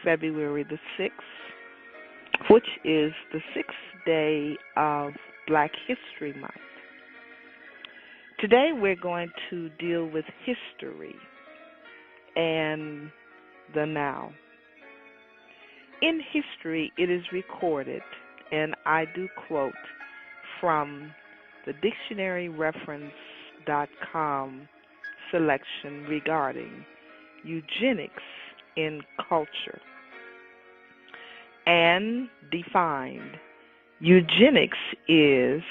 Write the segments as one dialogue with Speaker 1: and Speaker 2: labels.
Speaker 1: February the 6th, which is the 6th day of Black History Month. Today we're going to deal with history and the now. In history, it is recorded, and I do quote from the dictionaryreference.com selection regarding eugenics in culture, and defined, eugenics is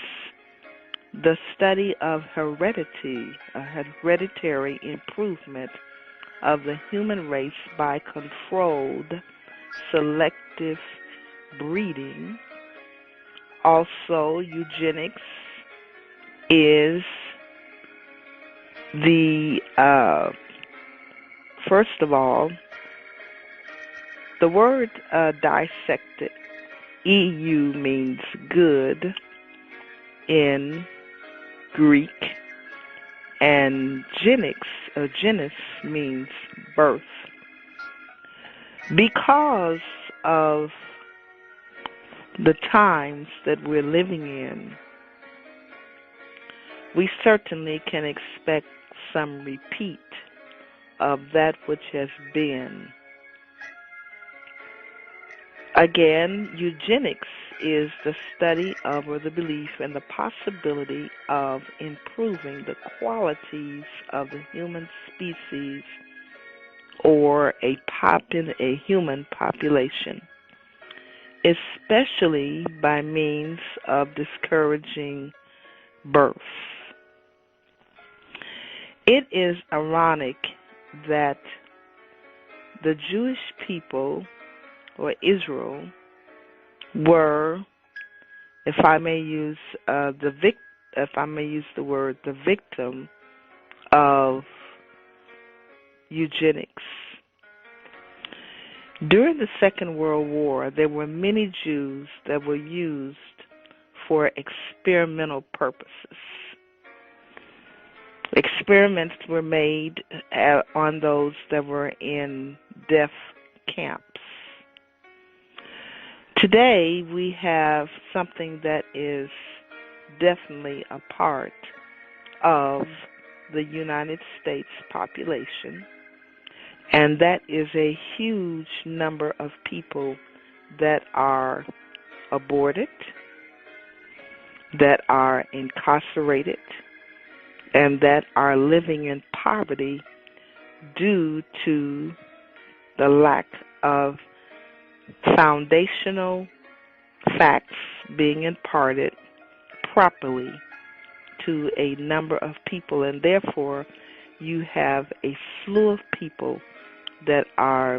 Speaker 1: the study of heredity, a hereditary improvement of the human race by controlled selective breeding. Also, eugenics is the, first of all, the word dissected, EU means good in Greek, and genus means birth. Because of the times that we're living in, we certainly can expect some repeat of that which has been. Again, eugenics is the study of or the belief in the possibility of improving the qualities of the human species or a human population, especially by means of discouraging birth. It is ironic that the Jewish people, or Israel, were, if I may use the victim of eugenics. During the Second World War, there were many Jews that were used for experimental purposes. Experiments were made on those that were in death camps. Today, we have something that is definitely a part of the United States population, and that is a huge number of people that are aborted, that are incarcerated, and that are living in poverty due to the lack of foundational facts being imparted properly to a number of people, and therefore you have a slew of people that are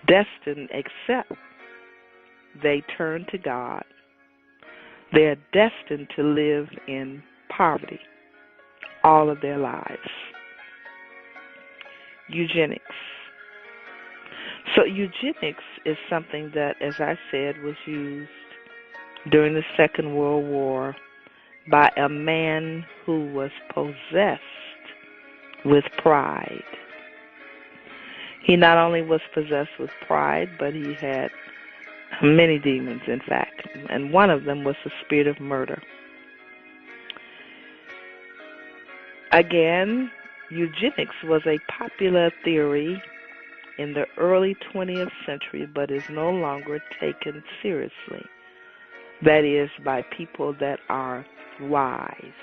Speaker 1: destined, except they turn to God, they're destined to live in poverty all of their lives. Eugenics. So eugenics is something that, as I said, was used during the Second World War by a man who was possessed with pride. He not only was possessed with pride, but he had many demons, in fact, and one of them was the spirit of murder. Again, eugenics was a popular theory in the early 20th century, but is no longer taken seriously. That is, by people that are wise,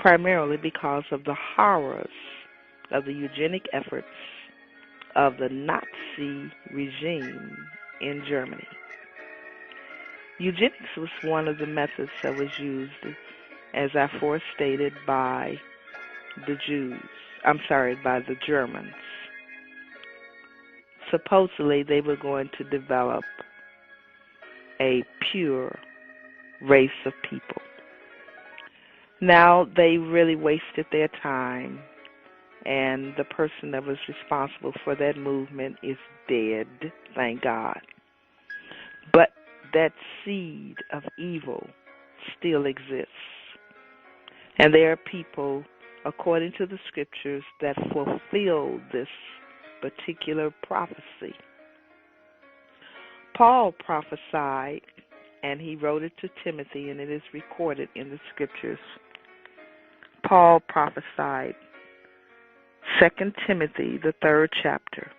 Speaker 1: primarily because of the horrors of the eugenic efforts of the Nazi regime in Germany. Eugenics was one of the methods that was used, as I forestated, by the Germans. Supposedly, they were going to develop a pure race of people. Now, they really wasted their time, and the person that was responsible for that movement is dead, thank God. But that seed of evil still exists. And there are people, according to the scriptures, that fulfill this particular prophecy. Paul prophesied, and he wrote it to Timothy, and it is recorded in the scriptures. Paul prophesied, 2 Timothy, the 3rd chapter.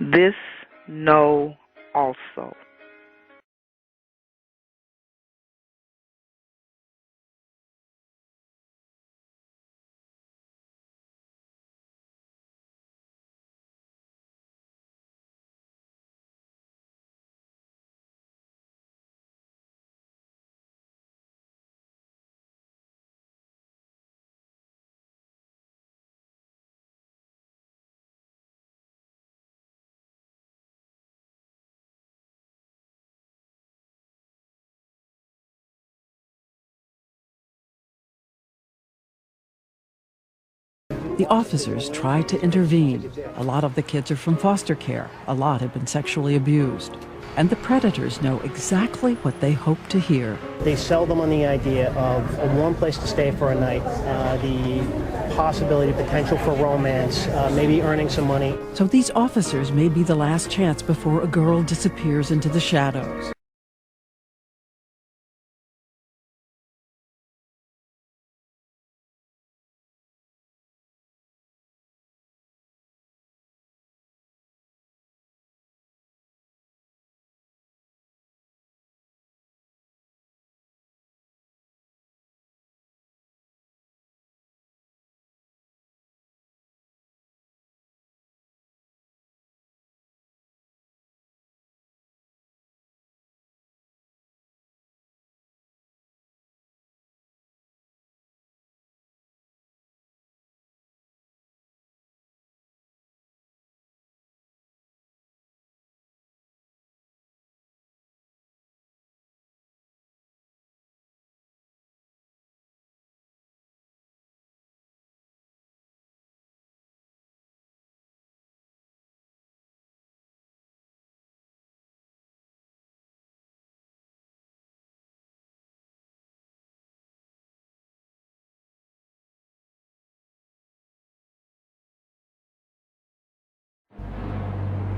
Speaker 1: This know also.
Speaker 2: The officers tried to intervene. A lot of the kids are from foster care. A lot have been sexually abused. And the predators know exactly what they hope to hear.
Speaker 3: They sell them on the idea of a warm place to stay for a night, the possibility, potential for romance, maybe earning some money.
Speaker 2: So these officers may be the last chance before a girl disappears into the shadows.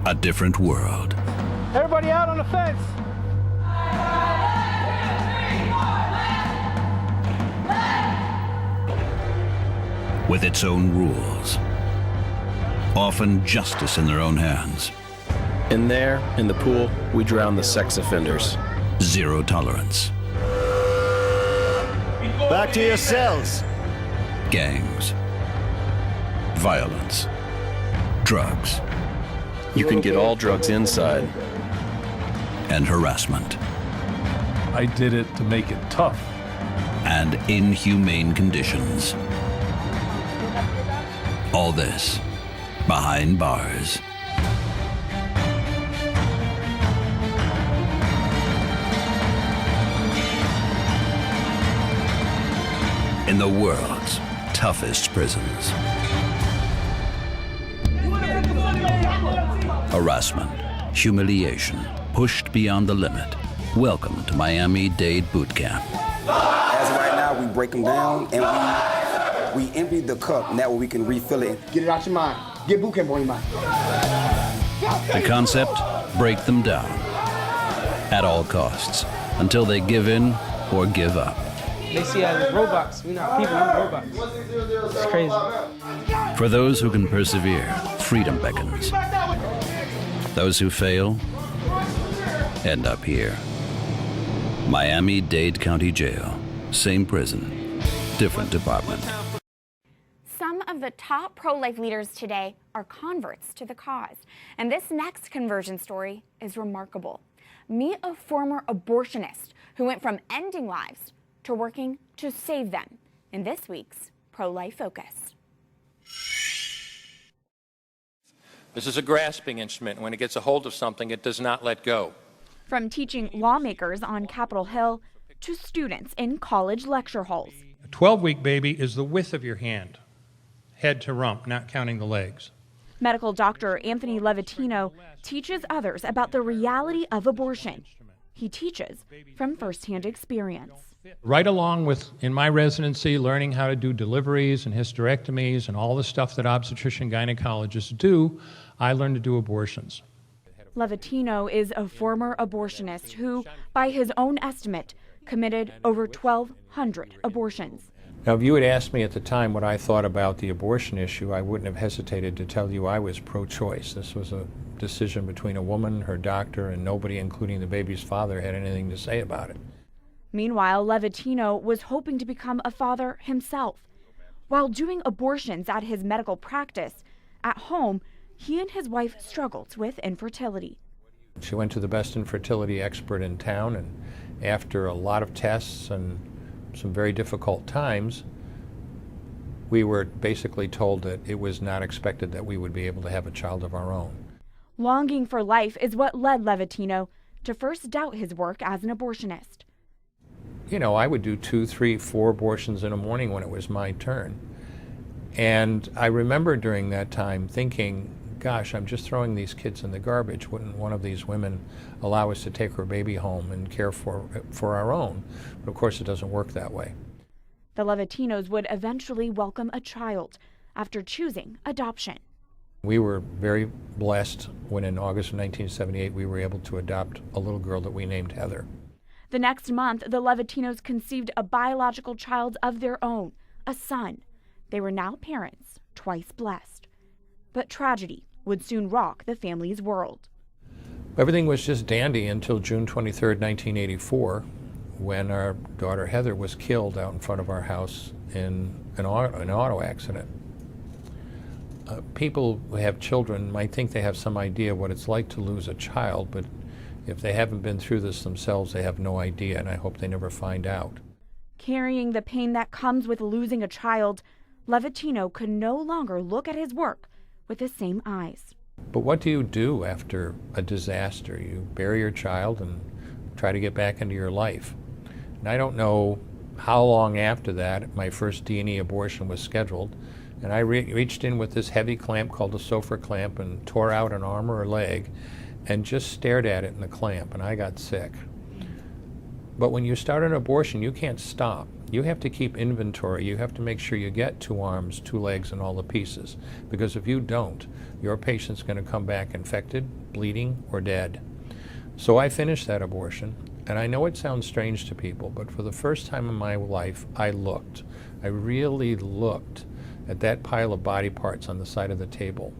Speaker 4: A different world.
Speaker 5: Everybody out on the fence.
Speaker 4: With its own rules. Often justice in their own hands.
Speaker 6: In there, in the pool, we drown the sex offenders.
Speaker 4: Zero tolerance.
Speaker 5: Back to your cells.
Speaker 4: Gangs. Violence. Drugs.
Speaker 6: You can get all drugs inside.
Speaker 4: And harassment.
Speaker 7: I did it to make it tough.
Speaker 4: And inhumane conditions. All this behind bars. In the world's toughest prisons. Harassment, humiliation, pushed beyond the limit. Welcome to Miami-Dade Boot Camp.
Speaker 8: As of right now, we break them down and we empty the cup, and that way we can refill it.
Speaker 5: Get it out your mind. Get boot camp on your mind.
Speaker 4: The concept, break them down. At all costs, until they give in or give up.
Speaker 9: They see us as robots. We're not people, we're robots. It's crazy.
Speaker 4: For those who can persevere, freedom beckons. Those who fail end up here. Miami-Dade County Jail. Same prison, different department.
Speaker 10: Some of the top pro-life leaders today are converts to the cause. And this next conversion story is remarkable. Meet a former abortionist who went from ending lives to working to save them in this week's Pro-Life Focus.
Speaker 11: This is a grasping instrument. When it gets a hold of something, it does not let go.
Speaker 10: From teaching lawmakers on Capitol Hill to students in college lecture halls.
Speaker 12: A 12-week baby is the width of your hand, head to rump, not counting the legs.
Speaker 10: Medical doctor Anthony Levatino teaches others about the reality of abortion. He teaches from firsthand experience.
Speaker 12: Right along with, in my residency, learning how to do deliveries and hysterectomies and all the stuff that obstetrician gynecologists do, I learned to do abortions.
Speaker 10: Levatino is a former abortionist who, by his own estimate, committed over 1,200 abortions.
Speaker 12: Now, if you had asked me at the time what I thought about the abortion issue, I wouldn't have hesitated to tell you I was pro-choice. This was a decision between a woman, her doctor, and nobody, including the baby's father, had anything to say about it.
Speaker 10: Meanwhile, Levatino was hoping to become a father himself. While doing abortions at his medical practice, at home, he and his wife struggled with infertility.
Speaker 12: She went to the best infertility expert in town, and after a lot of tests and some very difficult times, we were basically told that it was not expected that we would be able to have a child of our own.
Speaker 10: Longing for life is what led Levatino to first doubt his work as an abortionist.
Speaker 12: You know, I would do 2, 3, 4 abortions in a morning when it was my turn. And I remember during that time thinking, gosh, I'm just throwing these kids in the garbage. Wouldn't one of these women allow us to take her baby home and care for our own? But of course, it doesn't work that way.
Speaker 10: The Levatinos would eventually welcome a child after choosing adoption.
Speaker 12: We were very blessed when in August of 1978 we were able to adopt a little girl that we named Heather.
Speaker 10: The next month, the Levatinos conceived a biological child of their own, a son. They were now parents, twice blessed. But tragedy would soon rock the family's world.
Speaker 12: Everything was just dandy until June 23, 1984, when our daughter Heather was killed out in front of our house in an auto accident. People who have children might think they have some idea what it's like to lose a child, but if they haven't been through this themselves, they have no idea, and I hope they never find out.
Speaker 10: Carrying the pain that comes with losing a child, Levatino could no longer look at his work with the same eyes.
Speaker 12: But what do you do after a disaster? You bury your child and try to get back into your life. And I don't know how long after that my first D&E abortion was scheduled, and I reached in with this heavy clamp called a Sofer clamp and tore out an arm or a leg and just stared at it in the clamp, and I got sick. But when you start an abortion, you can't stop. You have to keep inventory. You have to make sure you get 2 arms, 2 legs, and all the pieces. Because if you don't, your patient's going to come back infected, bleeding, or dead. So I finished that abortion, and I know it sounds strange to people, but for the first time in my life, I looked. I really looked at that pile of body parts on the side of the table.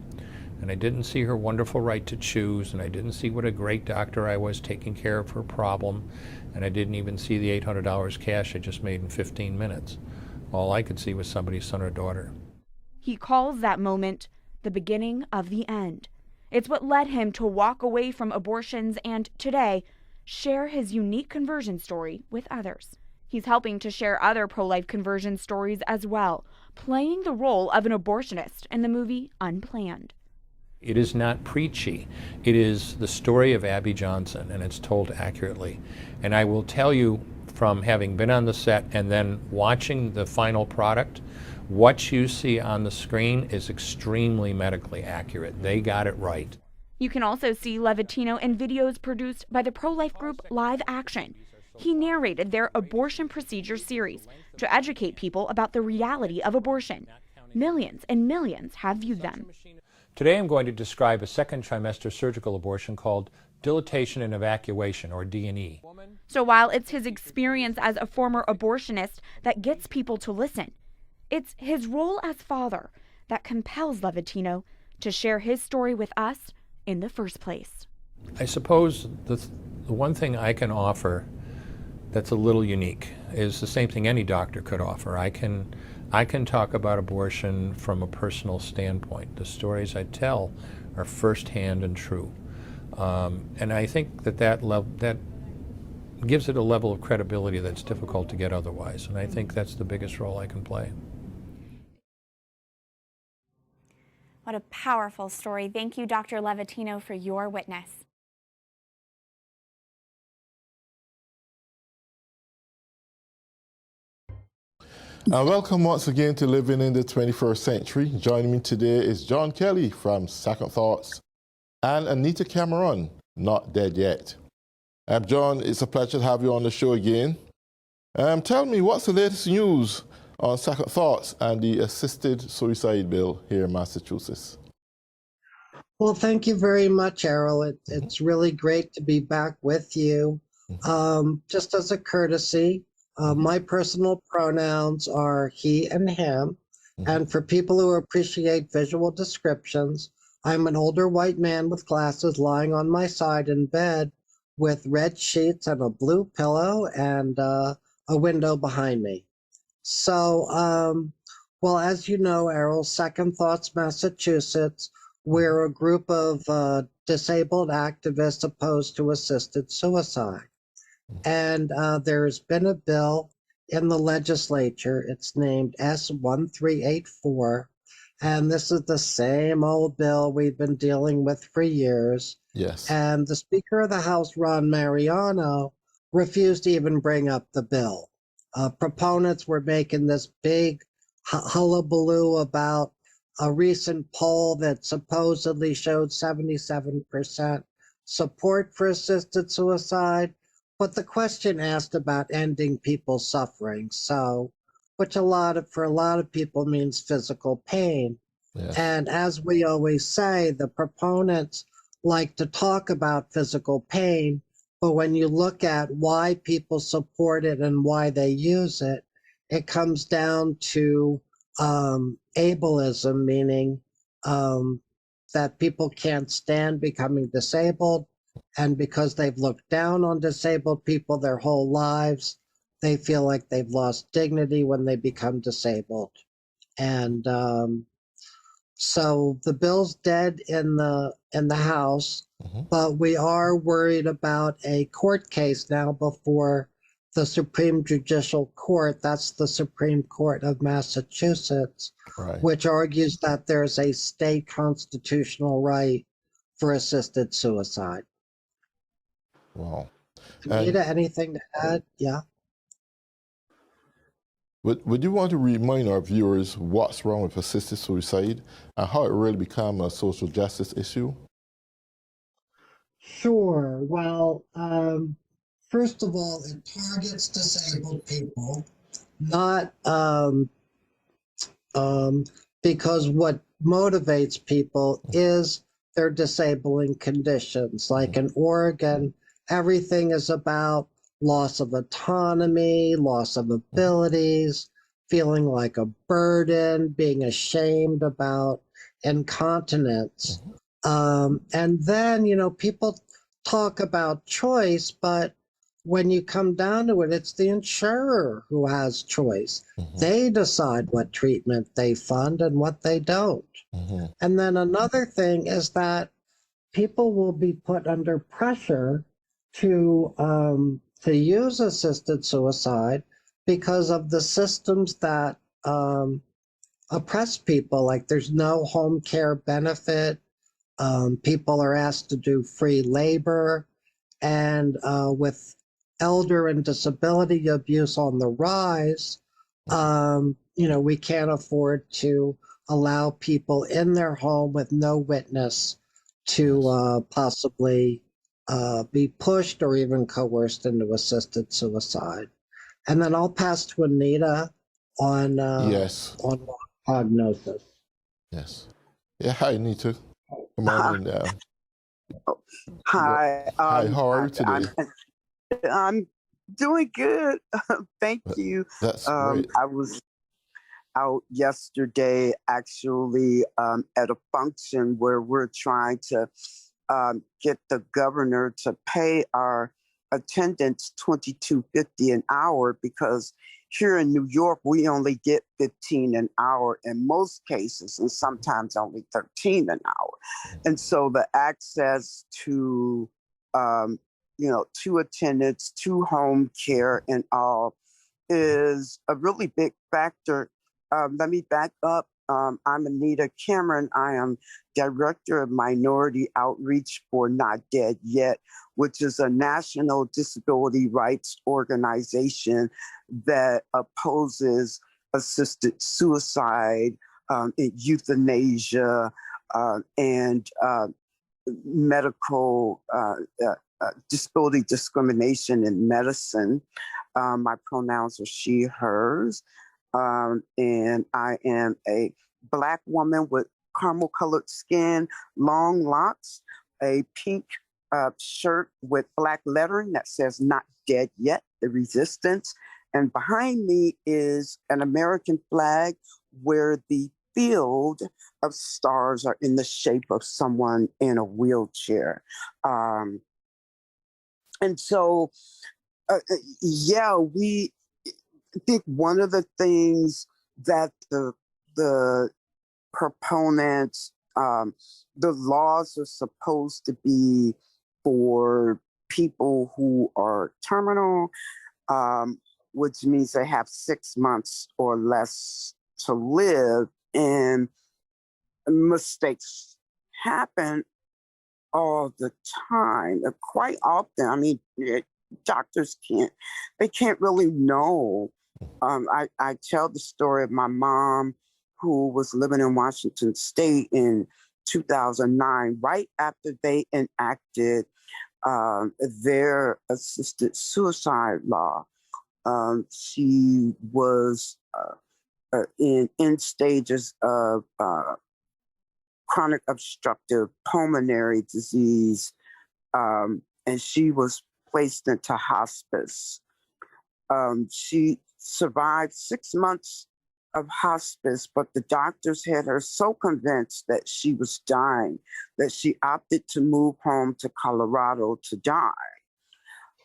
Speaker 12: And I didn't see her wonderful right to choose, and I didn't see what a great doctor I was taking care of her problem, and I didn't even see the $800 cash I just made in 15 minutes. All I could see was somebody's son or daughter.
Speaker 10: He calls that moment the beginning of the end. It's what led him to walk away from abortions and, today, share his unique conversion story with others. He's helping to share other pro-life conversion stories as well, playing the role of an abortionist in the movie Unplanned.
Speaker 12: It is not preachy. It is the story of Abby Johnson, and it's told accurately. And I will tell you, from having been on the set and then watching the final product, what you see on the screen is extremely medically accurate. They got it right.
Speaker 10: You can also see Levatino in videos produced by the pro-life group Live Action. He narrated their abortion procedure series to educate people about the reality of abortion. Millions and millions have viewed them.
Speaker 12: Today I'm going to describe a second trimester surgical abortion called dilatation and evacuation, or D&E.
Speaker 10: So while it's his experience as a former abortionist that gets people to listen, it's his role as father that compels Levatino to share his story with us in the first place.
Speaker 12: I suppose the one thing I can offer that's a little unique is the same thing any doctor could offer. I can talk about abortion from a personal standpoint. The stories I tell are firsthand and true. And I think that gives it a level of credibility that's difficult to get otherwise. And I think that's the biggest role I can play.
Speaker 10: What a powerful story. Thank you, Dr. Levatino, for your witness.
Speaker 13: Welcome once again to Living in the 21st Century. Joining me today is John Kelly from Second Thoughts and Anita Cameron, Not Dead Yet. John, it's a pleasure to have you on the show again. Tell me, what's the latest news on Second Thoughts and the assisted suicide bill here in Massachusetts?
Speaker 14: Well, thank you very much, Errol. It's really great to be back with you. Just as a courtesy, my personal pronouns are he and him. And for people who appreciate visual descriptions, I'm an older white man with glasses lying on my side in bed with red sheets and a blue pillow and a window behind me. So, well, as you know, Errol, Second Thoughts Massachusetts, we're a group of disabled activists opposed to assisted suicide. And there's been a bill in the legislature. It's named S1384. And this is the same old bill we've been dealing with for years.
Speaker 13: Yes.
Speaker 14: And the Speaker of the House, Ron Mariano, refused to even bring up the bill. Proponents were making this big hullabaloo about a recent poll that supposedly showed 77% support for assisted suicide. But the question asked about ending people's suffering, which for a lot of people means physical pain.
Speaker 13: Yes.
Speaker 14: And as we always say, the proponents like to talk about physical pain, but when you look at why people support it and why they use it, it comes down to ableism, meaning that people can't stand becoming disabled. And because they've looked down on disabled people their whole lives, they feel like they've lost dignity when they become disabled. And so the bill's dead in the House, but we are worried about a court case now before the Supreme Judicial Court. That's the Supreme Court of Massachusetts, which argues that there's a state constitutional right for assisted suicide.
Speaker 13: Wow.
Speaker 14: Anita, anything to add? Yeah.
Speaker 13: Would you want to remind our viewers what's wrong with assisted suicide and how it really become a social justice issue?
Speaker 14: Sure. Well, first of all, it targets disabled people, not because what motivates people is their disabling conditions. Like in Oregon, everything is about loss of autonomy, loss of abilities, feeling like a burden, being ashamed about incontinence. And then, people talk about choice, but when you come down to it, it's the insurer who has choice. They decide what treatment they fund and what they don't. And then another thing is that people will be put under pressure to use assisted suicide because of the systems that oppress people. Like there's no home care benefit. People are asked to do free labor, and with elder and disability abuse on the rise, we can't afford to allow people in their home with no witness to possibly be pushed or even coerced into assisted suicide. And then I'll pass to Anita on prognosis.
Speaker 13: Yes. Yeah. Hi, Anita. Come on in.
Speaker 15: Hi.
Speaker 13: Hi. How are you today?
Speaker 15: I'm doing good. Thank you.
Speaker 13: That's great.
Speaker 15: I was out yesterday actually at a function where we're trying to get the governor to pay our attendants $22.50 an hour, because here in New York we only get $15 an hour in most cases, and sometimes only $13 an hour. And so the access to to attendance, to home care and all is a really big factor. Let me back up. I'm Anita Cameron. I am Director of Minority Outreach for Not Dead Yet, which is a national disability rights organization that opposes assisted suicide, euthanasia, and medical disability discrimination in medicine. My pronouns are she, hers. And I am a Black woman with caramel colored skin, long locks, a pink shirt with black lettering that says "Not Dead Yet," the resistance. And behind me is an American flag where the field of stars are in the shape of someone in a wheelchair. And so, yeah, I think one of the things that the proponents, the laws are supposed to be for people who are terminal, which means they have 6 months or less to live, and mistakes happen all the time. Quite often, I mean, doctors can't really know. I tell the story of my mom who was living in Washington State in 2009, right after they enacted their assisted suicide law. She was in stages of chronic obstructive pulmonary disease, and she was placed into hospice. She survived 6 months of hospice, but the doctors had her so convinced that she was dying that she opted to move home to Colorado to die.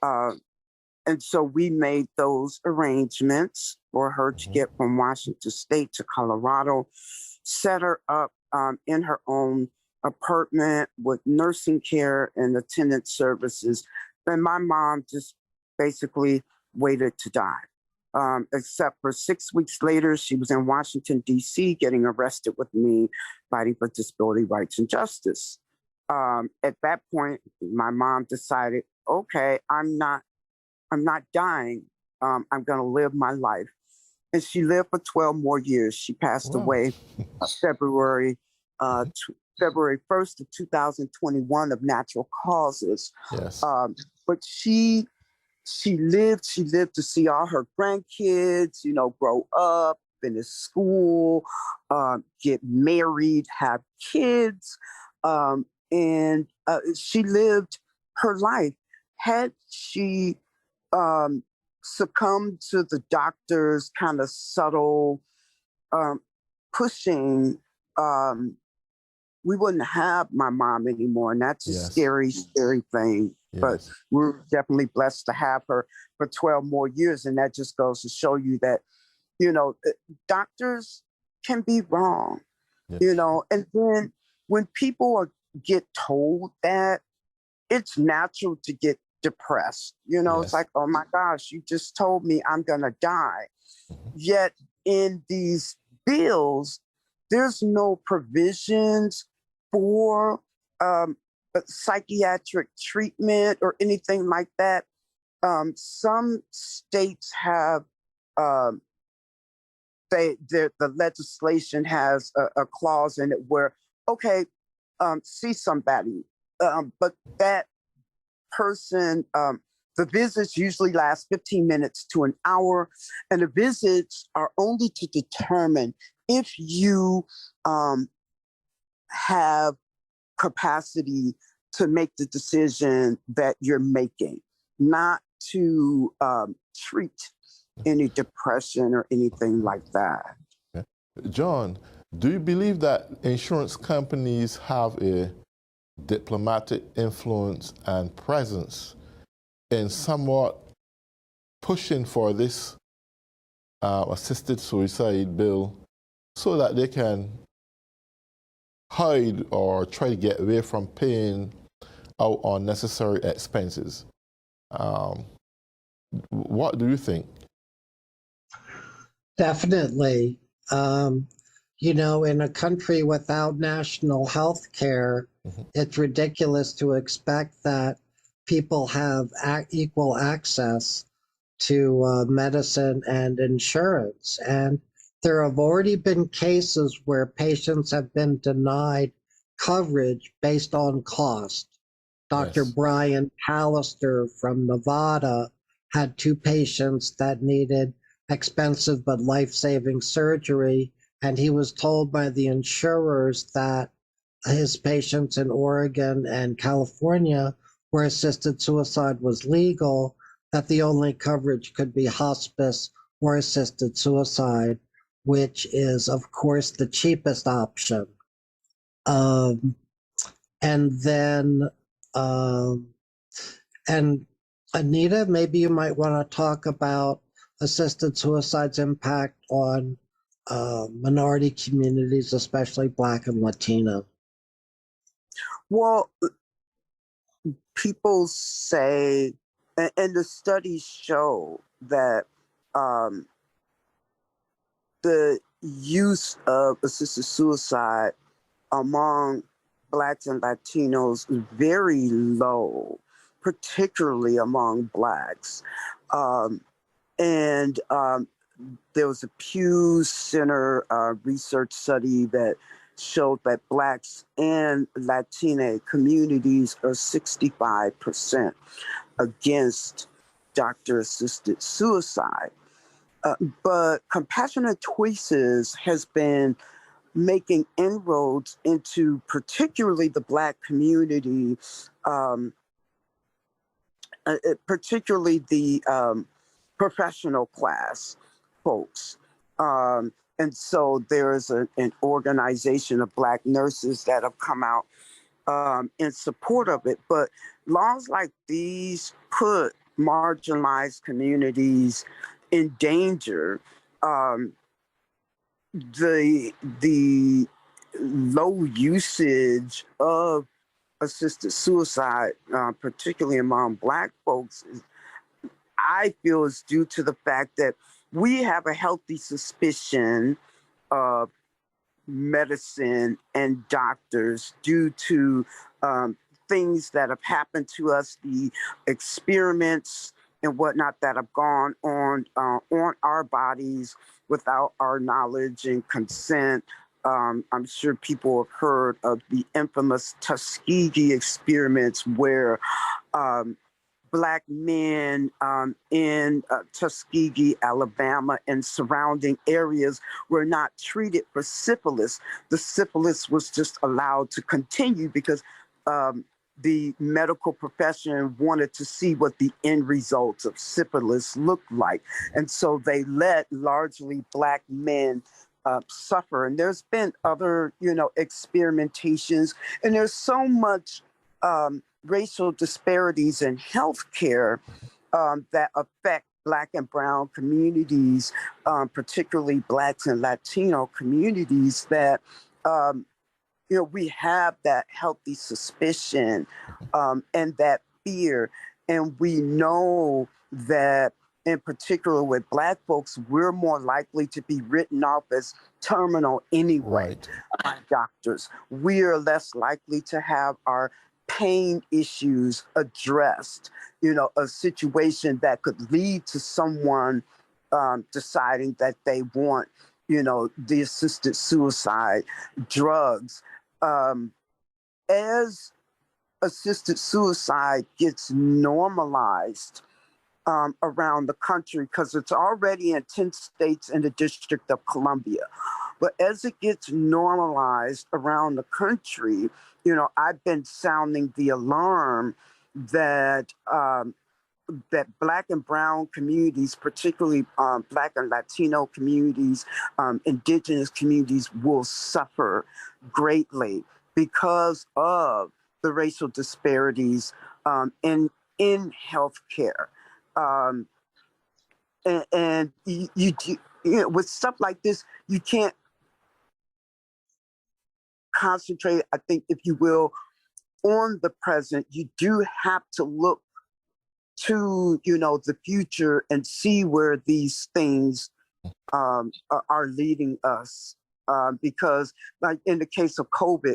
Speaker 15: And so we made those arrangements for her to get from Washington State to Colorado, set her up in her own apartment with nursing care and attendant services. And my mom just basically waited to die. Except for 6 weeks later, she was in Washington, D.C., getting arrested with me, fighting for disability rights and justice. At that point, my mom decided, okay, I'm not dying. I'm going to live my life. And she lived for 12 more years. She passed away February 1st of 2021 of natural causes.
Speaker 13: Yes.
Speaker 15: But she lived to see all her grandkids, grow up, finish school, get married, have kids. And she lived her life. Had she succumbed to the doctor's kind of subtle pushing, we wouldn't have my mom anymore. And that's a scary, scary thing. Yes. But we're definitely blessed to have her for 12 more years. And that just goes to show you that, doctors can be wrong, and then when people get told that, it's natural to get depressed. It's like, oh my gosh, you just told me I'm going to die. Yet in these bills, there's no provisions for psychiatric treatment or anything like that. Some states have, the legislation has a clause in it where, okay, see somebody, but that person, the visits usually last 15 minutes to an hour, and the visits are only to determine if you have capacity to make the decision that you're making, not to treat any depression or anything like that.
Speaker 13: John, do you believe that insurance companies have a diplomatic influence and presence in somewhat pushing for this assisted suicide bill so that they can hide or try to get away from paying out unnecessary expenses? What do you think?
Speaker 14: Definitely. In a country without national health care, it's ridiculous to expect that people have equal access to medicine and insurance. And there have already been cases where patients have been denied coverage based on cost. Dr. Brian Pallister from Nevada had 2 patients that needed expensive but life-saving surgery, and he was told by the insurers that his patients in Oregon and California, where assisted suicide was legal, that the only coverage could be hospice or assisted suicide, which is, of course, the cheapest option. And then, and Anita, maybe you might want to talk about assisted suicide's impact on minority communities, especially Black and Latino.
Speaker 15: Well, people say, and the studies show that the use of assisted suicide among Blacks and Latinos is very low, particularly among Blacks. And there was a Pew Center research study that showed that Blacks and Latina communities are 65% against doctor-assisted suicide. But Compassionate Choices has been making inroads into particularly the Black community, particularly the professional class folks. And so there's an organization of Black nurses that have come out in support of it. But laws like these put marginalized communities in danger. The low usage of assisted suicide, particularly among Black folks, I feel is due to the fact that we have a healthy suspicion of medicine and doctors due to things that have happened to us, the experiments and whatnot that have gone on our bodies without our knowledge and consent. I'm sure people have heard of the infamous Tuskegee experiments where Black men in Tuskegee, Alabama, and surrounding areas were not treated for syphilis. The syphilis was just allowed to continue because the medical profession wanted to see what the end results of syphilis looked like. And so they let largely Black men suffer. And there's been other, experimentations, and there's so much racial disparities in healthcare that affect Black and brown communities, particularly Blacks and Latino communities, that we have that healthy suspicion and that fear, and we know that. In particular, with Black folks, we're more likely to be written off as terminal anyway by doctors. We are less likely to have our pain issues addressed, a situation that could lead to someone deciding that they want, the assisted suicide drugs. As assisted suicide gets normalized around the country, because it's already in 10 states and the District of Columbia. But as it gets normalized around the country, I've been sounding the alarm that that Black and brown communities, particularly Black and Latino communities, indigenous communities, will suffer greatly because of the racial disparities in healthcare. And you with stuff like this, you can't concentrate, I think, if you will, on the present. You do have to look to, the future and see where these things are leading us. Because, like in the case of COVID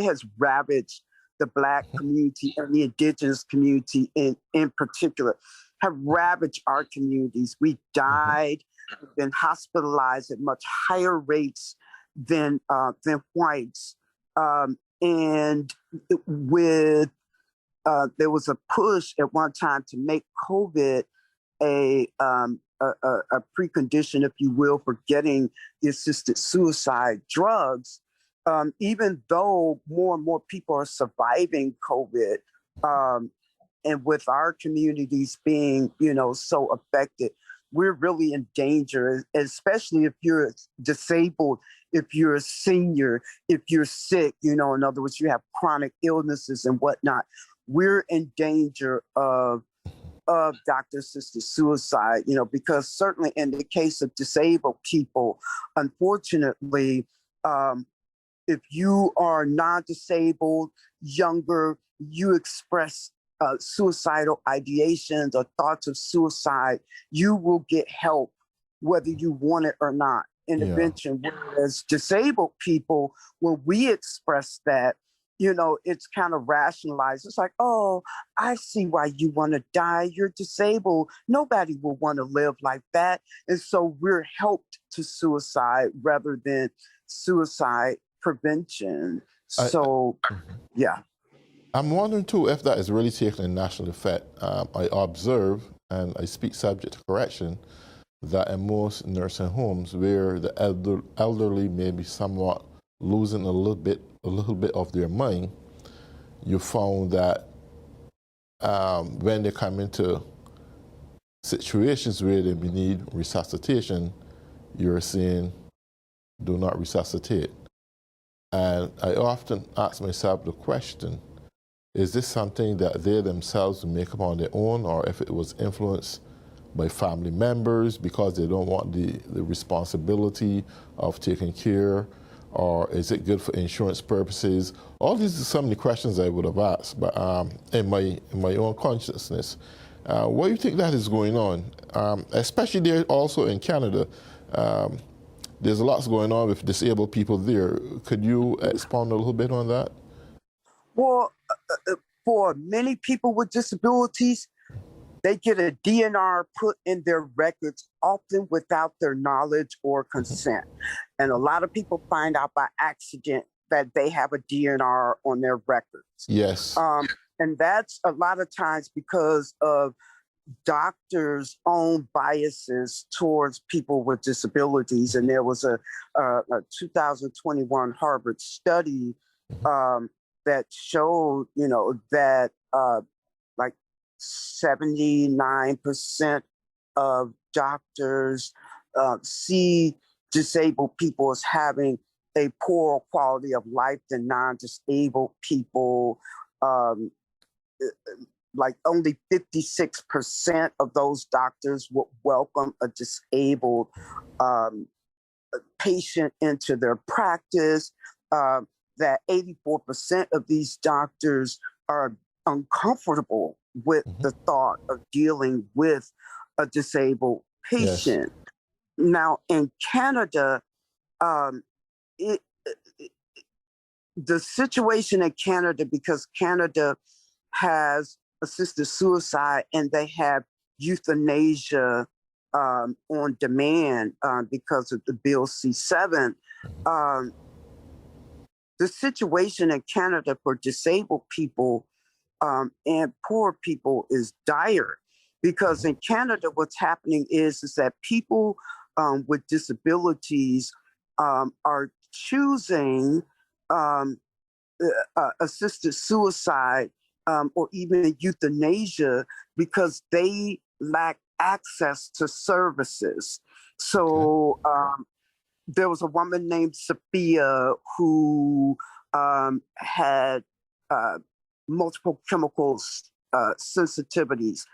Speaker 15: has ravaged the Black community and the indigenous community in particular, have ravaged our communities. We've died, been hospitalized at much higher rates than whites. And with there was a push at one time to make COVID a a precondition, if you will, for getting the assisted suicide drugs. Even though more and more people are surviving COVID, and with our communities being, so affected, we're really in danger, especially if you're disabled, if you're a senior, if you're sick, in other words, you have chronic illnesses and whatnot. We're in danger of doctor-assisted suicide, because certainly in the case of disabled people, unfortunately, if you are non-disabled, younger, you express suicidal ideations or thoughts of suicide, you will get help whether you want it or not, intervention. Whereas disabled people, when we express that, it's kind of rationalized. It's like, oh, I see why you want to die. You're disabled. Nobody will want to live like that. And so we're helped to suicide rather than suicide prevention. Yeah.
Speaker 13: I'm wondering too if that is really taking a national effect. I observe, and I speak subject to correction, that in most nursing homes where the elderly may be somewhat losing a little bit of their mind, you found that when they come into situations where they need resuscitation, you're saying, do not resuscitate. And I often ask myself the question, is this something that they themselves make up on their own, or if it was influenced by family members because they don't want the responsibility of taking care, or is it good for insurance purposes? All these are some of the questions I would have asked, but in my own consciousness. What do you think that is going on? Especially there also in Canada, there's a lot going on with disabled people there. Could you expound a little bit on that?
Speaker 15: Well, for many people with disabilities, they get a DNR put in their records, often without their knowledge or consent. And a lot of people find out by accident that they have a DNR on their records.
Speaker 13: Yes.
Speaker 15: And that's a lot of times because of doctors' own biases towards people with disabilities. And there was a 2021 Harvard study that showed, that like 79% of doctors see disabled people as having a poorer quality of life than non-disabled people. Like only 56% of those doctors would welcome a disabled patient into their practice. That 84% of these doctors are uncomfortable with the thought of dealing with a disabled patient. Yes. Now, in Canada, the situation in Canada, because Canada has assisted suicide and they have euthanasia on demand because of the Bill C-7, the situation in Canada for disabled people and poor people is dire, because in Canada, what's happening is that people with disabilities are choosing assisted suicide or even euthanasia because they lack access to services. So there was a woman named Sophia who had multiple chemicals sensitivities.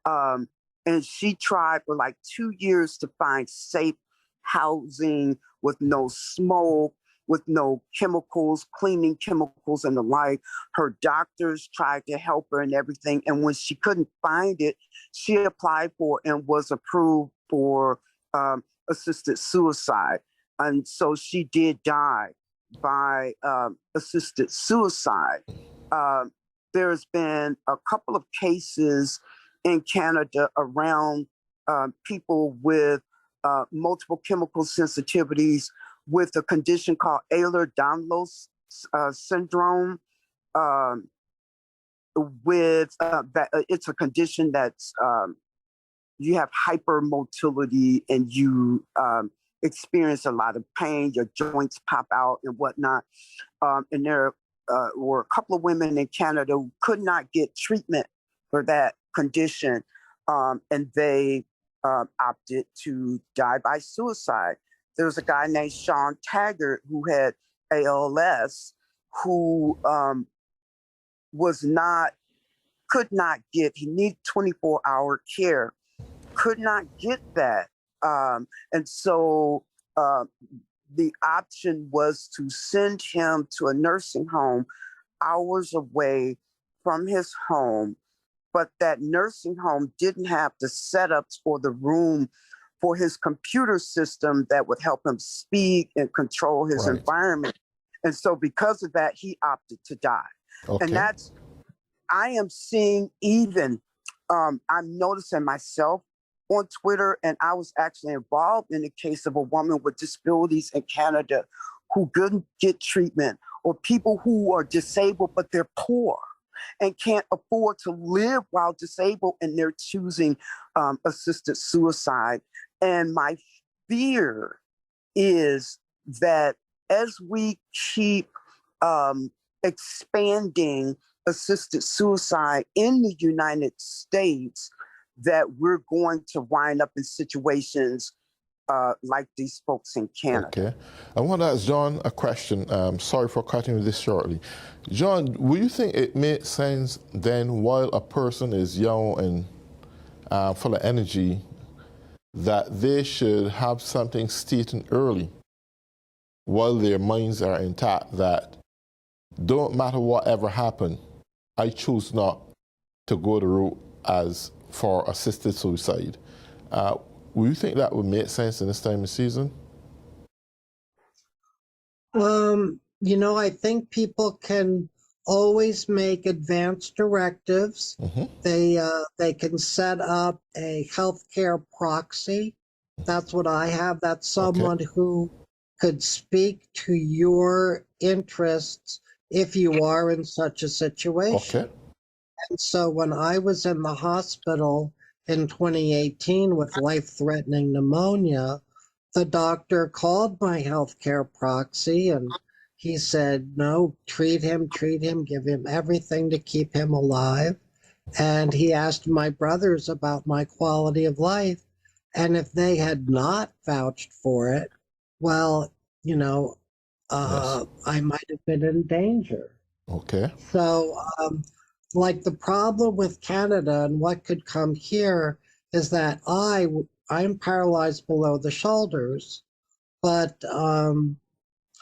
Speaker 15: And she tried for like 2 years to find safe housing with no smoke, with no chemicals, cleaning chemicals and the like. Her doctors tried to help her and everything. And when she couldn't find it, she applied for and was approved for assisted suicide. And so she did die by assisted suicide. There's been a couple of cases in Canada around people with multiple chemical sensitivities with a condition called Ehlers-Danlos syndrome. With that, it's a condition that's you have hypermotility and you experience a lot of pain, your joints pop out and whatnot. And there were a couple of women in Canada who could not get treatment for that condition, and they opted to die by suicide. There was a guy named Sean Taggart who had ALS, who could not get, he needed 24-hour care, could not get that. And so the option was to send him to a nursing home hours away from his home. But that nursing home didn't have the setups or the room for his computer system that would help him speak and control his environment. And so because of that, he opted to die.
Speaker 13: Okay.
Speaker 15: And I am seeing even, I'm noticing myself on Twitter, and I was actually involved in the case of a woman with disabilities in Canada who couldn't get treatment, or people who are disabled, but they're poor and can't afford to live while disabled, and they're choosing assisted suicide. And my fear is that as we keep expanding assisted suicide in the United States, that we're going to wind up in situations like these folks in Canada.
Speaker 13: Okay. I want to ask John a question. Sorry for cutting you this shortly. John, would you think it makes sense then, while a person is young and full of energy, that they should have something stated early while their minds are intact, that don't matter whatever happened, I choose not to go the route as for assisted suicide? Would you think that would make sense in this time of season?
Speaker 14: You know, I think people can always make advance directives. They can set up a healthcare proxy. That's what I have. That's someone who could speak to your interests if you are in such a situation. And so when I was in the hospital in 2018 with life-threatening pneumonia, the doctor called my healthcare proxy and he said, no, treat him, give him everything to keep him alive. And he asked my brothers about my quality of life. And if they had not vouched for it, well, you know, I might have been in danger.
Speaker 13: Okay.
Speaker 14: So, like the problem with Canada and what could come here is that I'm paralyzed below the shoulders, but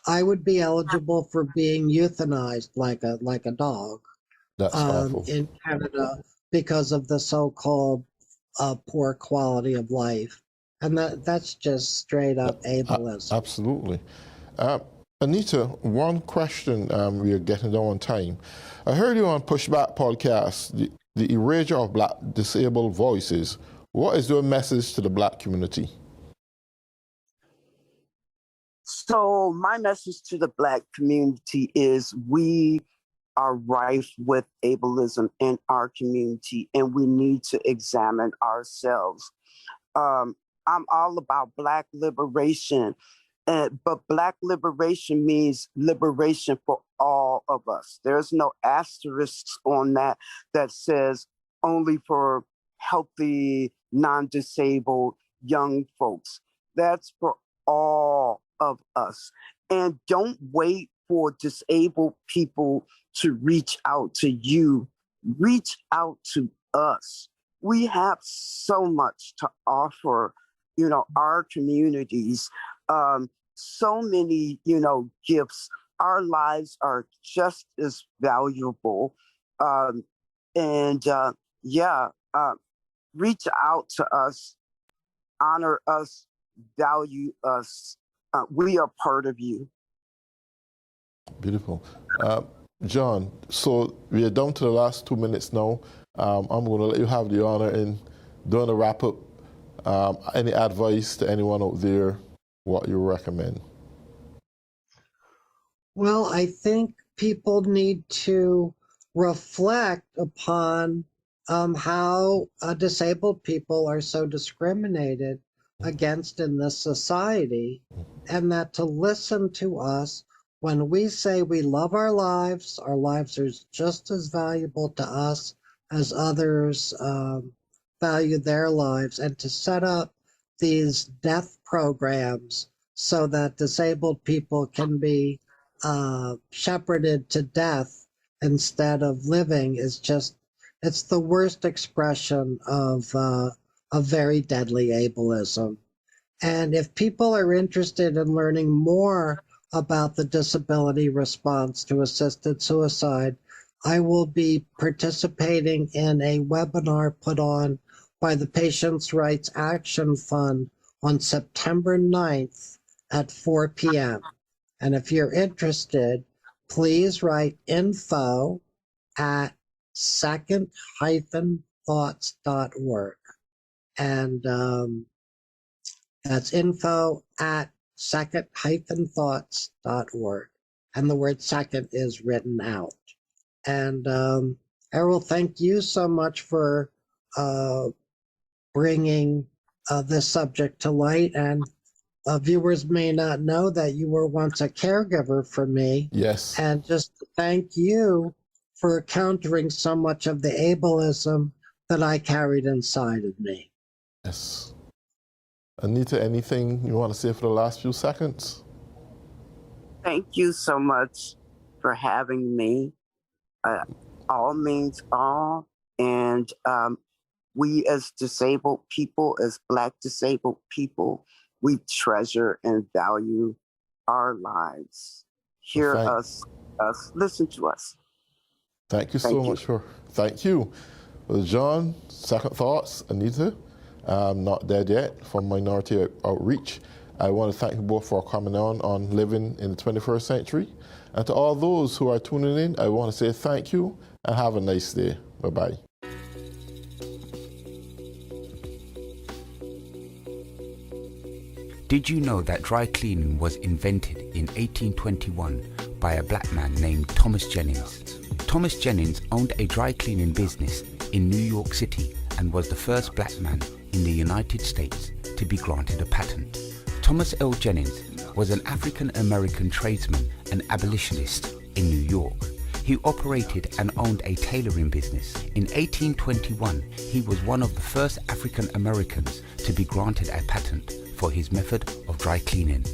Speaker 14: I would be eligible for being euthanized like a dog.
Speaker 13: That's awful.
Speaker 14: In Canada because of the so-called poor quality of life, and that's just straight up ableism.
Speaker 13: Absolutely. Anita, one question, we are getting down on time. I heard you on Pushback Podcast, the erasure of Black disabled voices. What is your message to the Black community?
Speaker 15: So my message to the Black community is we are rife with ableism in our community, and we need to examine ourselves. I'm all about Black liberation. But Black liberation means liberation for all of us. There's no asterisks on that says only for healthy, non-disabled young folks. That's for all of us. And don't wait for disabled people to reach out to you. Reach out to us. We have so much to offer, you know, our communities. So many, you know, gifts. Our lives are just as valuable. Reach out to us, honor us, value us. We are part of you.
Speaker 13: Beautiful. John, so we are down to the last 2 minutes now. I'm going to let you have the honor in doing a wrap up. Any advice to anyone out there, what you recommend?
Speaker 14: Well, I think people need to reflect upon how disabled people are so discriminated against in this society, and that to listen to us when we say we love our lives are just as valuable to us as others value their lives, and to set up these death programs so that disabled people can be shepherded to death instead of living is just, it's the worst expression of very deadly ableism. And if people are interested in learning more about the disability response to assisted suicide, I will be participating in a webinar put on by the Patients' Rights Action Fund on September 9th at 4 p.m. And if you're interested, please write info at second-thoughts.org. And that's info at second-thoughts.org. And the word second is written out. And Errol, thank you so much for bringing this subject to light. And viewers may not know that you were once a caregiver for me.
Speaker 13: Yes.
Speaker 14: And just thank you for countering so much of the ableism that I carried inside of me.
Speaker 13: Yes. Anita, anything you want to say for the last few seconds?
Speaker 15: Thank you so much for having me. All means all. And we as disabled people, as Black disabled people, we treasure and value our lives. Hear us, listen to us.
Speaker 13: Thank you so much for, thank you. Well, John, Second Thoughts, Anita, Not Dead Yet from Minority Outreach. I want to thank you both for coming on Living in the 21st Century. And to all those who are tuning in, I want to say thank you and have a nice day. Bye-bye.
Speaker 16: Did you know that dry cleaning was invented in 1821 by a black man named Thomas Jennings? Thomas Jennings owned a dry cleaning business in New York City and was the first black man in the United States to be granted a patent. Thomas L. Jennings was an African-American tradesman and abolitionist in New York. He operated and owned a tailoring business. In 1821, he was one of the first African Americans to be granted a patent for his method of dry cleaning.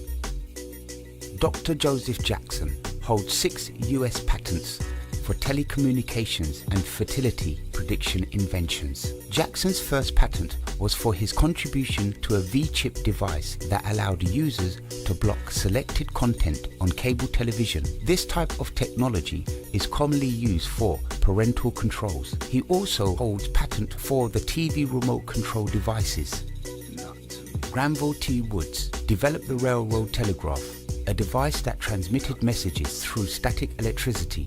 Speaker 16: Dr. Joseph Jackson holds 6 US patents for telecommunications and fertility prediction inventions. Jackson's first patent was for his contribution to a V-chip device that allowed users to block selected content on cable television. This type of technology is commonly used for parental controls. He also holds patent for the TV remote control devices. Granville T. Woods developed the railroad telegraph, a device that transmitted messages through static electricity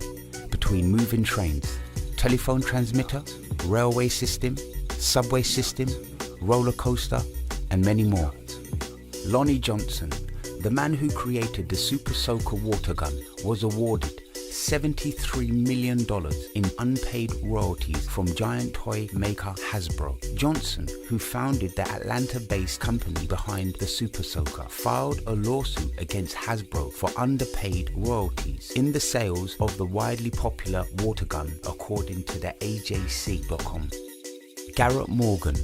Speaker 16: between moving trains, telephone transmitter, railway system, subway system, roller coaster, and many more. Lonnie Johnson, the man who created the Super Soaker water gun, was awarded $73 million in unpaid royalties from giant toy maker Hasbro. Johnson, who founded the Atlanta-based company behind the Super Soaker, filed a lawsuit against Hasbro for underpaid royalties in the sales of the widely popular water gun, according to the AJC.com. Garrett Morgan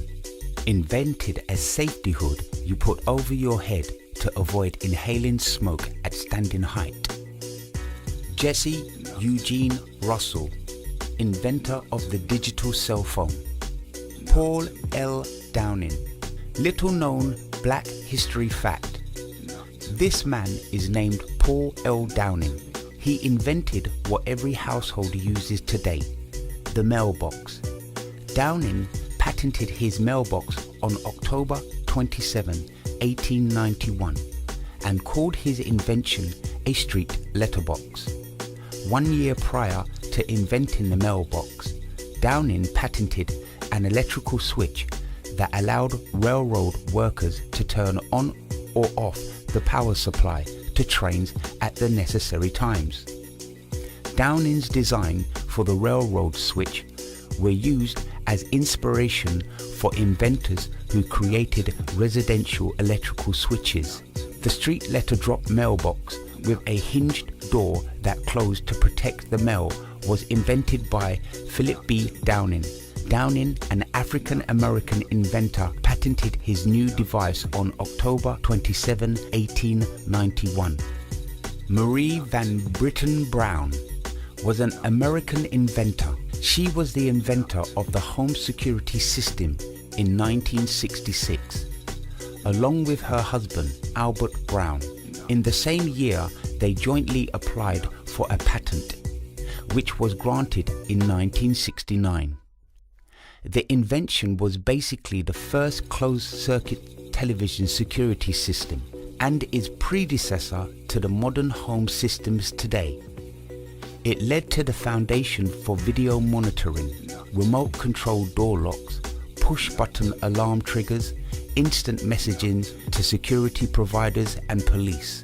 Speaker 16: invented a safety hood you put over your head to avoid inhaling smoke at standing height. Jesse Eugene Russell, inventor of the digital cell phone. Paul L. Downing, little known Black history fact. This man is named Paul L. Downing. He invented what every household uses today, the mailbox. Downing patented his mailbox on October 27, 1891, and called his invention a street letterbox. 1 year prior to inventing the mailbox, Downing patented an electrical switch that allowed railroad workers to turn on or off the power supply to trains at the necessary times. Downing's design for the railroad switch were used as inspiration for inventors who created residential electrical switches. The street letter drop mailbox with a hinged door that closed to protect the mail was invented by Philip B. Downing. Downing, an African-American inventor, patented his new device on October 27, 1891. Marie Van Britten Brown was an American inventor. She was the inventor of the home security system in 1966, along with her husband, Albert Brown. In the same year, they jointly applied for a patent, which was granted in 1969. The invention was basically the first closed-circuit television security system and is predecessor to the modern home systems today. It led to the foundation for video monitoring, remote-controlled door locks, push-button alarm triggers, instant messaging to security providers and police,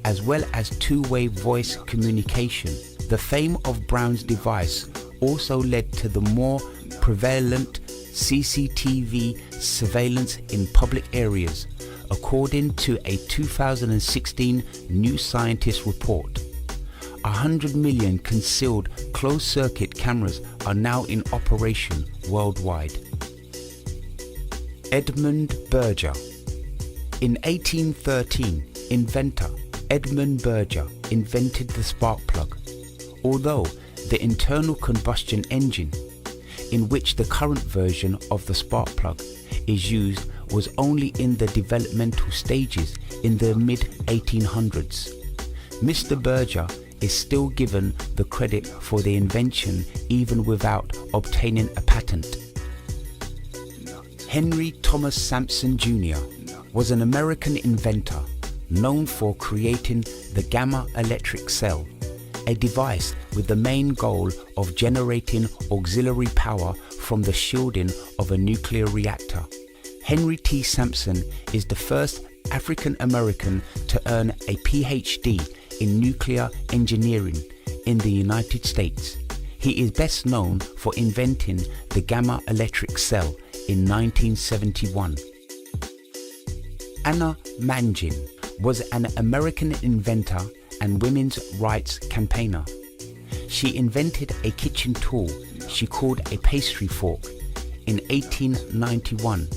Speaker 16: as well as two-way voice communication. The fame of Brown's device also led to the more prevalent CCTV surveillance in public areas, according to a 2016 New Scientist report. 100 million concealed closed-circuit cameras are now in operation worldwide. Edmund Berger. In 1813, inventor Edmund Berger invented the spark plug. Although the internal combustion engine, in which the current version of the spark plug is used, was only in the developmental stages in the mid-1800s. Mr. Berger is still given the credit for the invention even without obtaining a patent. Henry Thomas Sampson Jr. was an American inventor known for creating the gamma electric cell, a device with the main goal of generating auxiliary power from the shielding of a nuclear reactor. Henry T. Sampson is the first African American to earn a PhD in nuclear engineering in the United States. He is best known for inventing the gamma electric cell in 1971. Anna Mangin was an American inventor and women's rights campaigner. She invented a kitchen tool she called a pastry fork in 1891.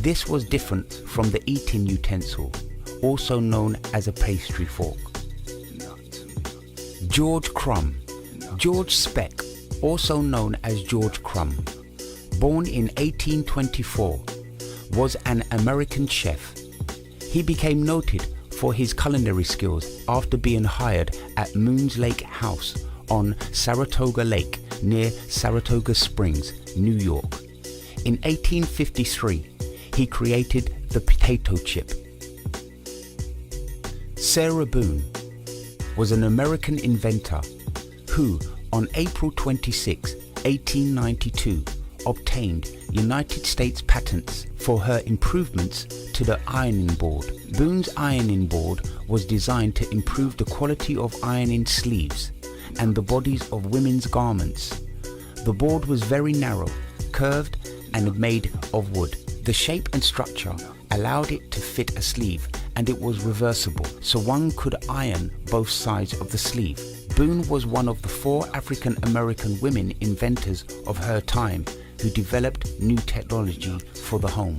Speaker 16: This was different from the eating utensil, also known as a pastry fork. George Crumb. George Speck, also known as George Crumb, born in 1824, was an American chef. He became noted for his culinary skills after being hired at Moon's Lake House on Saratoga Lake near Saratoga Springs, New York. In 1853, he created the potato chip. Sarah Boone was an American inventor who, on April 26, 1892, obtained United States patents for her improvements to the ironing board. Boone's ironing board was designed to improve the quality of ironing sleeves and the bodies of women's garments. The board was very narrow, curved, and made of wood. The shape and structure allowed it to fit a sleeve, and it was reversible, so one could iron both sides of the sleeve. Boone was one of the 4 African American women inventors of her time who developed new technology for the home.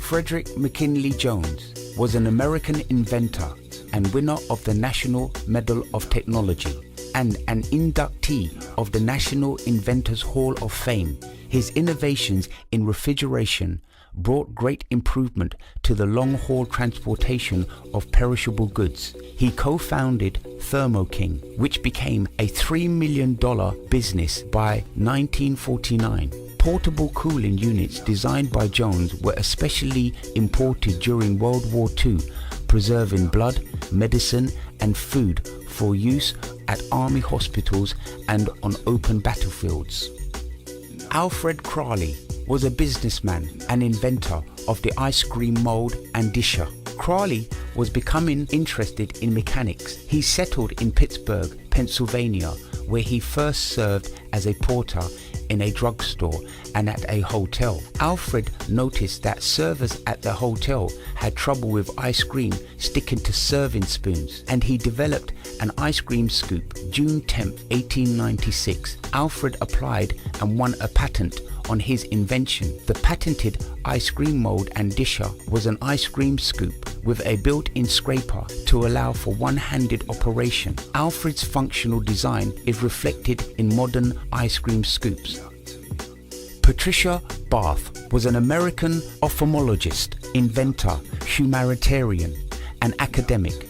Speaker 16: Frederick McKinley Jones was an American inventor and winner of the National Medal of Technology and an inductee of the National Inventors Hall of Fame. His innovations in refrigeration brought great improvement to the long-haul transportation of perishable goods. He co-founded Thermo King, which became a $3 million business by 1949. Portable cooling units designed by Jones were especially imported during World War II, preserving blood, medicine, and food for use at army hospitals and on open battlefields. Alfred Crawley was a businessman and inventor of the ice cream mold and disher. Crawley was becoming interested in mechanics. He settled in Pittsburgh, Pennsylvania, where he first served as a porter in a drugstore and at a hotel. Alfred noticed that servers at the hotel had trouble with ice cream sticking to serving spoons, and he developed an ice cream scoop. June 10, 1896, Alfred applied and won a patent on his invention. The patented ice cream mold and disher was an ice cream scoop with a built-in scraper to allow for one-handed operation. Alfred's functional design is reflected in modern ice cream scoops. Patricia Bath was an American ophthalmologist, inventor, humanitarian, and academic.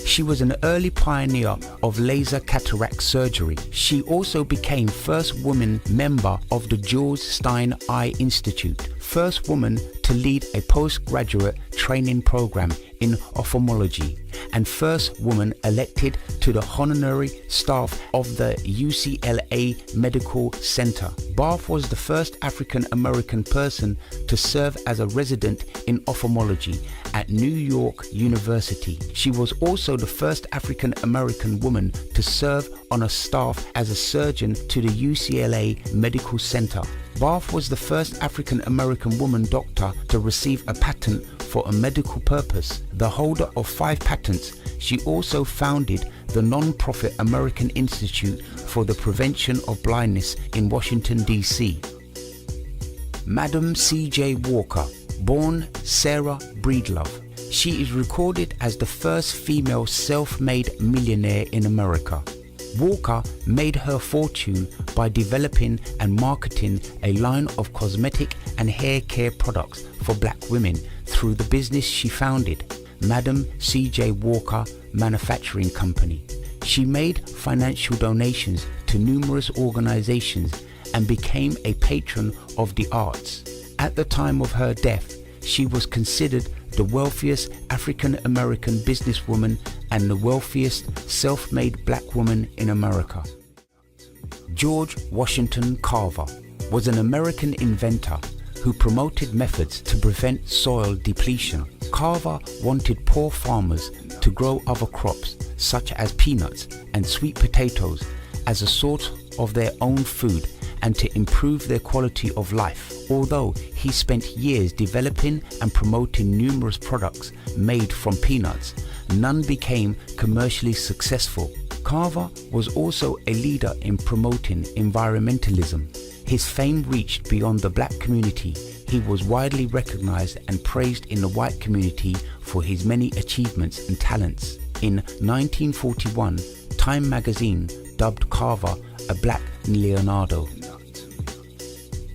Speaker 16: She was an early pioneer of laser cataract surgery. She also became first woman member of the George Stein Eye Institute, first woman to lead a postgraduate training program in ophthalmology, and first woman elected to the honorary staff of the UCLA Medical Center. Bath was the first African American person to serve as a resident in ophthalmology at New York University. She was also the first African American woman to serve on a staff as a surgeon to the UCLA Medical Center. Bath was the first African American woman doctor to receive a patent for a medical purpose. The holder of 5 patents, she also founded the non-profit American Institute for the Prevention of Blindness in Washington, D.C. Madam C.J. Walker, born Sarah Breedlove. She is recorded as the first female self-made millionaire in America. Walker made her fortune by developing and marketing a line of cosmetic and hair care products for black women through the business she founded, Madam C.J. Walker Manufacturing Company. She made financial donations to numerous organizations and became a patron of the arts. At the time of her death, she was considered the wealthiest African American businesswoman and the wealthiest self-made black woman in America. George Washington Carver was an American inventor who promoted methods to prevent soil depletion. Carver wanted poor farmers to grow other crops such as peanuts and sweet potatoes as a sort of their own food and to improve their quality of life. Although he spent years developing and promoting numerous products made from peanuts, none became commercially successful. Carver was also a leader in promoting environmentalism. His fame reached beyond the black community. He was widely recognized and praised in the white community for his many achievements and talents. In 1941, Time magazine dubbed Carver a black Leonardo.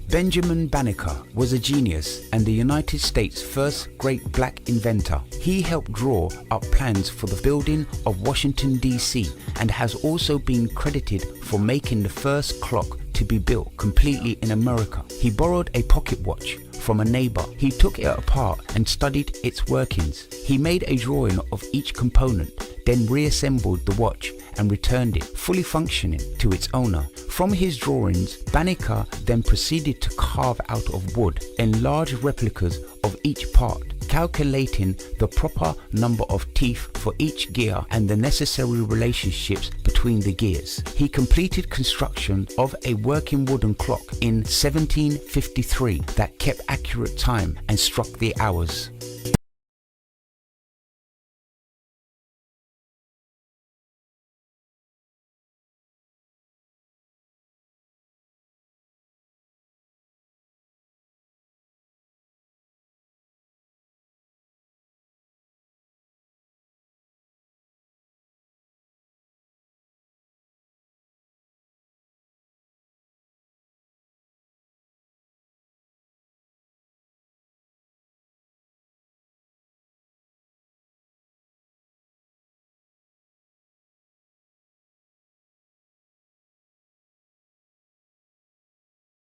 Speaker 16: Benjamin Banneker was a genius and the United States' first great black inventor. He helped draw up plans for the building of Washington, D.C. and has also been credited for making the first clock to be built completely in America. He borrowed a pocket watch from a neighbor. He took it apart and studied its workings. He made a drawing of each component, then reassembled the watch and returned it fully functioning to its owner. From his drawings, Banneker then proceeded to carve out of wood enlarged replicas of each part, calculating the proper number of teeth for each gear and the necessary relationships between the gears. He completed construction of a working wooden clock in 1753 that kept accurate time and struck the hours.